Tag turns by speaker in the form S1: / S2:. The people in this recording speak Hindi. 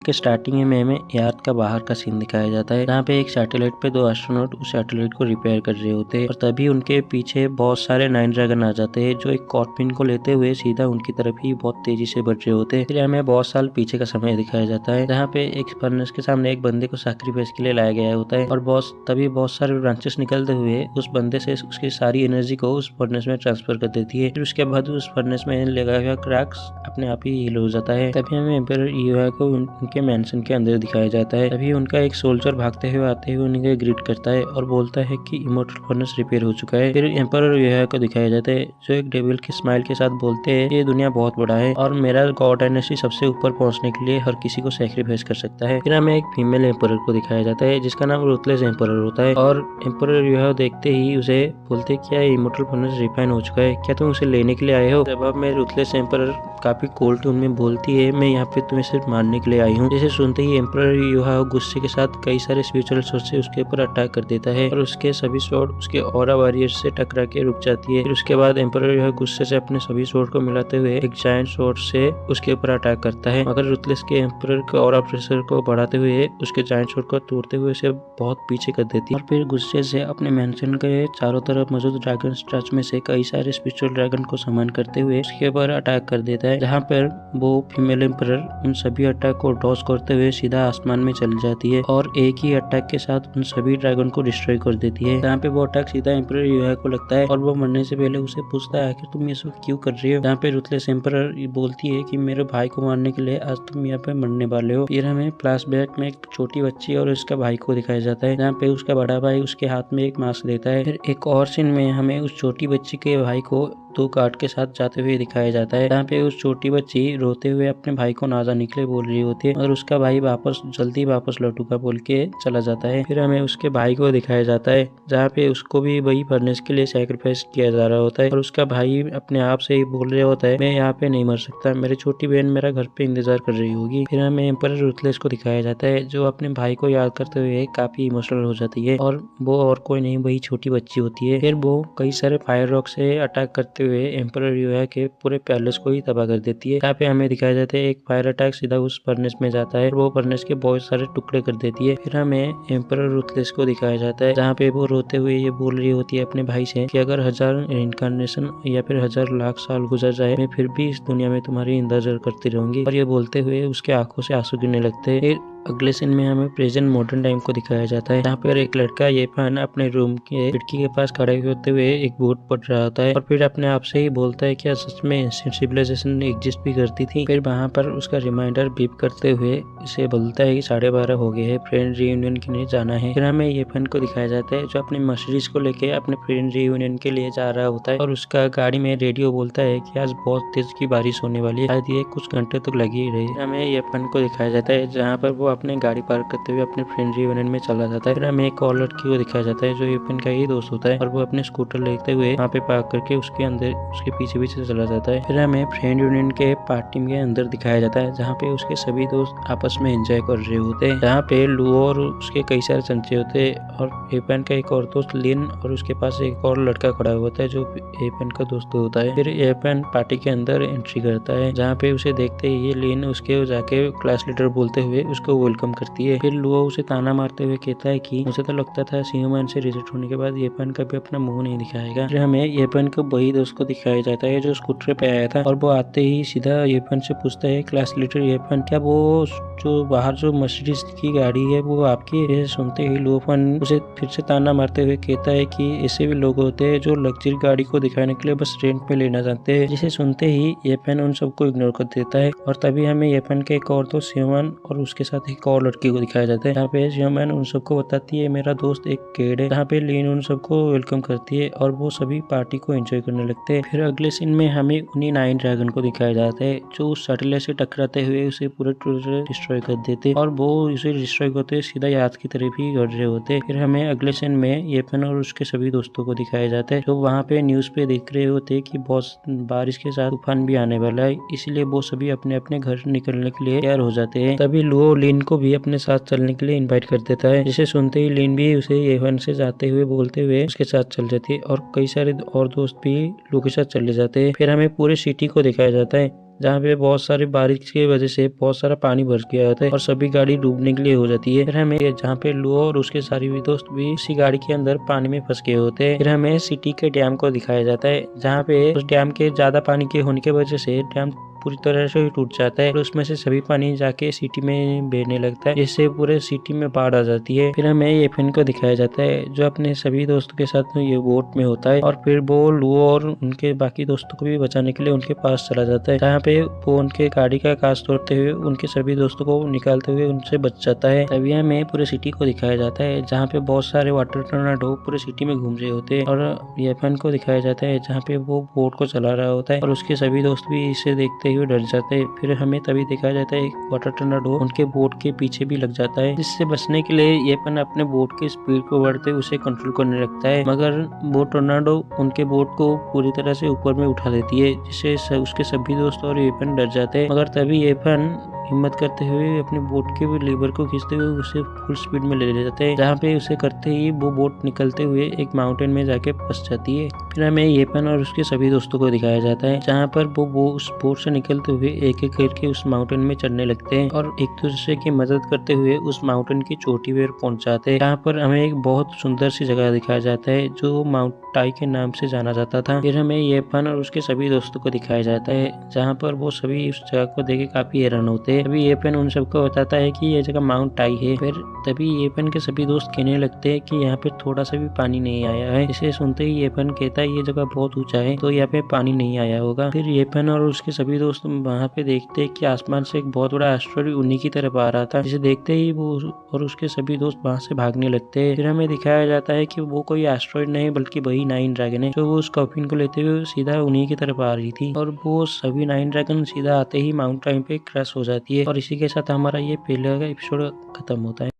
S1: के स्टार्टिंग में हमें अर्थ का बाहर का सीन दिखाया जाता है, जहाँ पे एक सैटेलाइट पे 2 एस्ट्रोनॉट उस सैटेलाइट को रिपेयर कर रहे होते हैं और तभी उनके पीछे बहुत सारे 9 ड्रैगन आ जाते हैं जो एक कॉर्पिन को लेते हुए सीधा उनकी तरफ ही बहुत तेजी से बढ़ रहे होते हैं। फिर हमें बहुत साल पीछे का समय दिखाया जाता है, जहाँ पे एक फर्नेस के सामने एक बंदे को सैक्रिफाइस के लिए लाया गया होता है और तभी बहुत सारे ब्रांचेस निकलते हुए उस बंदे से उसकी सारी एनर्जी को उस फर्नेस में ट्रांसफर कर देती है। फिर उसके बाद उस फर्नेस में लगा हुआ क्रैक्स अपने आप ही हील हो जाता है। तभी हमें एम्परर ईवा को उनके मैंशन के अंदर दिखाया जाता है। तभी उनका एक सोल्जर भागते हुए आते हुए उन्हें ग्रीट करता है और बोलता है कि इमोर्टल फर्नेस रिपेयर हो चुका है। फिर एम्परर ईवा को दिखाया जाता है जो एक डेविल की स्माइल के साथ बोलते हैं ये दुनिया बहुत बड़ा है और मेरा गॉड डायनेस्टी सबसे ऊपर पहुंचने के लिए हर किसी को सैक्रिफाइस कर सकता है। फिर हमें एक फीमेल एम्परर को दिखाया जाता है जिसका नाम रूथलेस एम्परर होता है और एम्परर ईवा देखते ही उसे बोलते क्या इमोर्टल फर्नेस रिफाइन हो चुका है, क्या तुम उसे लेने के लिए आए हो। जवाब में रूथलेस एम्परर काफी कोल्ड टोन में बोलती है मैं यहाँ पे तुम्हें सिर्फ मारने के लिए आई हूँ। जिसे सुनते ही एम्परर यूहा गुस्से के साथ कई सारे स्पिरिचुअल सोर्ड से उसके ऊपर अटैक कर देता है और उसके सभी सोर्ड उसके ऑरा वॉरियर से टकरा के रुक जाती है। फिर उसके बाद एम्परर यूहा गुस्से से अपने सभी सोर्ड को मिलाते हुए एक जायंट सोर्ड से उसके ऊपर अटैक करता है, मगर रूथलेस के एम्परर के ऑरा प्रेशर को बढ़ाते हुए उसके जायंट सोर्ड को तोड़ते हुए उसे बहुत पीछे कर देती है और फिर गुस्से से अपने मेंशन के चारों तरफ मौजूद ड्रैगन स्ट्रच में से कई सारे स्पिरिचुअल ड्रैगन को समन करते हुए उसके ऊपर अटैक कर देता है, जहाँ पर वो फीमेल एम्परर उन सभी अटैक को डॉज करते हुए सीधा आसमान में चली जाती है और एक ही अटैक के साथ उन सभी ड्रैगन को डिस्ट्रॉय कर देती है। जहाँ पे वो अटैक सीधा एम्परर यूहा को लगता है और वो मरने से पहले उसे पूछता है कि तुम ये सब क्यों कर रही हो। जहाँ पे रूथलेस एम्परर बोलती है कि मेरे भाई को मारने के लिए आज तुम यहाँ पे मरने वाले हो। फिर हमें फ्लैशबैक में एक छोटी बच्ची और उसका भाई को दिखाया जाता है, जहाँ पे उसका बड़ा भाई उसके हाथ में एक मास्क देता है। फिर एक और सीन में हमें उस छोटी बच्ची के भाई को 2 गार्ड के साथ जाते हुए दिखाया जाता है, जहाँ पे उस छोटी बच्ची रोते हुए अपने भाई को ना जाने के लिए बोल रही होती है और उसका भाई जल्दी वापस लौटूगा बोल के चला जाता है। फिर हमें उसके भाई को दिखाया जाता है जहाँ पे उसको भी वही फर्नेस के लिए सैक्रिफाइस किया जा रहा होता है और उसका भाई अपने आप से ही बोल रहा होता है मैं यहाँ पे नहीं मर सकता, मेरी छोटी बहन मेरा घर पे इंतजार कर रही होगी। फिर हमें एम्परर रूथलेस को दिखाया जाता है जो अपने भाई को याद करते हुए काफी इमोशनल हो जाती है और वो और कोई नहीं वही छोटी बच्ची होती है। फिर वो कई सारे फायर रॉक से अटैक करते हुए एम्परर यूहा के पूरे पैलेस को ही तबाह कर देती है। यहाँ पे हमें दिखाया जाता है एक फायर अटैक सीधा उस फर्नेस में जाता है, वो फर्नेस के बहुत सारे टुकड़े कर देती है। फिर हमें एम्परर रूथलेस को दिखाया जाता है जहाँ पे वो रोते हुए ये बोल रही होती है अपने भाई से कि अगर 1000 रिइंकार्नेशन या फिर 1000 लाख साल गुजर जाए मैं फिर भी इस दुनिया में तुम्हारी इंतजार करती रहूंगी। और ये बोलते हुए उसके आंखों से आंसू गिरने लगते हैं। अगले सीन में हमें प्रेजेंट मॉडर्न टाइम को दिखाया जाता है, जहाँ पर एक लड़का ये फैन अपने रूम के खिड़की के पास खड़े होते हुए एक बोर्ड पढ़ रहा होता है और फिर अपने आप से ही बोलता है क्या सच में एंशिएंट सिविलाइजेशन एग्जिस्ट भी करती थी। फिर वहाँ पर उसका रिमाइंडर बीप करते हुए इसे बोलता है कि 12:30 हो गए है, फ्रेंड रियूनियन के लिए जाना है। फिर हमें ये फैन को दिखाया जाता है जो अपनी मर्सिडीज को लेके अपने फ्रेंड रियूनियन के लिए जा रहा होता है और उसका गाड़ी में रेडियो बोलता है कि आज बहुत तेज की बारिश होने वाली है, शायद ये कुछ घंटे तक लगी ही रही। हमें ये फैन को दिखाया जाता है जहाँ पर वो अपने गाड़ी पार्क करते हुए अपने फ्रेंड रियूनियन में चला जाता है। फिर हमें एक और लड़की को दिखाया जाता है जो यूपन का ही दोस्त होता है और वो अपने स्कूटर लेते हुए वहाँ पे पार्क करके उसके अंदर उसके पीछे पीछे चला जाता है। फिर हमें फ्रेंड यूनियन के पार्टी के अंदर दिखाया जाता है जहाँ पे उसके सभी दोस्त आपस में एंजॉय कर रहे होते हैं, जहाँ पे लुओ और उसके कई सारे चंचे होते हैं और एपन का एक और दोस्त लिन और उसके पास एक और लड़का खड़ा होता है जो एपन का दोस्त होता है। फिर एपन पार्टी के अंदर एंट्री करता है जहाँ पे उसे देखते ही लिन उसके जाके क्लास लीडर बोलते हुए उसको वेलकम करती है। फिर लुओ उसे ताना मारते हुए कहता है कि मुझे तो लगता था सीओमैन से रिजेक्ट होने के बाद येपन कभी अपना मुंह नहीं दिखाएगा। फिर हमें येपन को वही दोस्त को दिखाया जाता है जो स्कूटर पे आया था और वो आते ही सीधा येपन से पूछता है क्लास लीडर येपन क्या वो जो बाहर जो मर्सिडीज की गाड़ी है वो आपकी है। सुनते ही लुओफन उसे फिर से ताना मारते हुए कहता है कि ऐसे भी लोग होते हैं जो लग्जरी गाड़ी को दिखाने के लिए बस रेंट पे लेना चाहते हैं। जिसे सुनते ही येपन उन सबको इग्नोर कर देता है और तभी हमें येपन के एक और दोस्त सियोमैन और उसके साथ एक और लड़की को दिखाया जाता है जहाँ पे सियोमैन उन सबको बताती है मेरा दोस्त एक केड है, जहाँ पे लीन उन सबको वेलकम करती है और वो सभी पार्टी को एंजॉय करने लगते हैं। फिर अगले सीन में हमें उन्हीं 9 ड्रैगन को दिखाया जाता है जो उस सैटेलाइट से टकराते हुए उसे पूरे डिस्ट्रॉय कर देते और वो उसे डिस्ट्रॉय करते सीधा याद की तरफ ही बढ़ रहे होते। फिर हमें अगले सीन में येपन और उसके सभी दोस्तों को दिखाया जाता है जो वहाँ पे न्यूज पे देख रहे होते कि बहुत बारिश के साथ तूफान भी आने वाला है, इसलिए वो सभी अपने अपने घर निकलने के लिए तैयार हो जाते हैं। तभी लुओ लिन को भी अपने साथ चलने के लिए इनवाइट कर देता है, जिसे सुनते ही लिन भी उसे येवन से जाते हुए बोलते हुए उसके साथ चल जाती है और कई सारे और दोस्त भी लुओ के साथ चले जाते हैं। फिर हमें पूरे सिटी को दिखाया जाता है जहाँ पे बहुत सारी बारिश की वजह से बहुत सारा पानी भर गया होता है और सभी गाड़ी डूबने के लिए हो जाती है। फिर हमें जहाँ पे लुओ और उसके सारे भी दोस्त भी उसी गाड़ी के अंदर पानी में फंस गए होते हैं। फिर हमें सिटी के डैम को दिखाया जाता है, जहाँ पे उस डैम के ज्यादा पानी के होने की वजह से डैम पूरी तरह से टूट जाता है और उसमें से सभी पानी जाके सिटी में बहने लगता है, जिससे पूरे सिटी में बाढ़ आ जाती है। फिर हमें एफएन को दिखाया जाता है जो अपने सभी दोस्तों के साथ ये बोट में होता है और फिर वो लुओ और उनके बाकी दोस्तों को भी बचाने के लिए उनके पास चला जाता है, जहाँ पे वो उनके गाड़ी का कांच तोड़ते हुए उनके सभी दोस्तों को निकालते हुए उनसे बच जाता है। तभी हमें पूरे सिटी को दिखाया जाता है, जहाँ पे बहुत सारे वाटर टोर्नाडो पूरे सिटी में घूम रहे होते हैं और एफएन को दिखाया जाता है जहाँ पे वो बोट को चला रहा होता है और उसके सभी दोस्त भी इसे देखते हुए डर जाते हैं। फिर हमें तभी दिखाया जाता है एक वाटर टोर्नाडो उनके बोट के पीछे भी लग जाता है, जिससे बचने के लिए येपन अपने बोट की स्पीड को बढ़ते उसे कंट्रोल करने लगता है, मगर वो टोर्नाडो उनके बोट को पूरी तरह से ऊपर में उठा देती है, जिससे उसके सभी दोस्त और येपन डर जाते हैं। मगर तभी येपन हिम्मत करते हुए अपने बोट के लीवर को खींचते हुए उसे फुल स्पीड में ले जाते हैं, जहाँ पे उसे करते ही वो बोट निकलते हुए एक माउंटेन में जाके फंस जाती है। फिर हमें येपन और उसके सभी दोस्तों को दिखाया जाता है, जहाँ पर वो उस बोट से निकलते हुए एक एक करके उस माउंटेन में चढ़ने लगते हैं और एक दूसरे की मदद करते हुए उस माउंटेन की चोटी पर पहुंच जाते हैं, जहाँ पर हमें एक बहुत सुंदर सी जगह दिखाया जाता है जो माउंट टाई के नाम से जाना जाता था। फिर हमें येपन और उसके सभी दोस्तों को दिखाया जाता है, जहाँ पर वो सभी उस जगह को देख काफी हैरान होते हैं। तभी येपन उन सबको बताता है कि ये जगह माउंट टाई है। फिर तभी येपन के सभी दोस्त कहने लगते हैं कि यहाँ पे थोड़ा सा भी पानी नहीं आया है। इसे सुनते ही येपन कहता है ये जगह बहुत ऊंचा है तो यहाँ पे पानी नहीं आया होगा। फिर येपन और उसके सभी दोस्त वहाँ पे देखते हैं कि आसमान से एक बहुत बड़ा एस्टेरॉयड उन्हीं की तरफ आ रहा था, जिसे देखते ही वो और उसके सभी दोस्त वहाँ से भागने लगते हैं। फिर हमें दिखाया जाता है कि वो कोई एस्टेरॉयड नहीं बल्कि वही 9 ड्रैगन है, जो वो उस कॉफिन को लेते हुए सीधा उन्हीं की तरफ आ रही थी और वो सभी 9 ड्रैगन सीधा आते ही माउंट टाइम पे क्रैश हो जाती है और इसी के साथ हमारा ये पहले का एपिसोड खत्म होता है।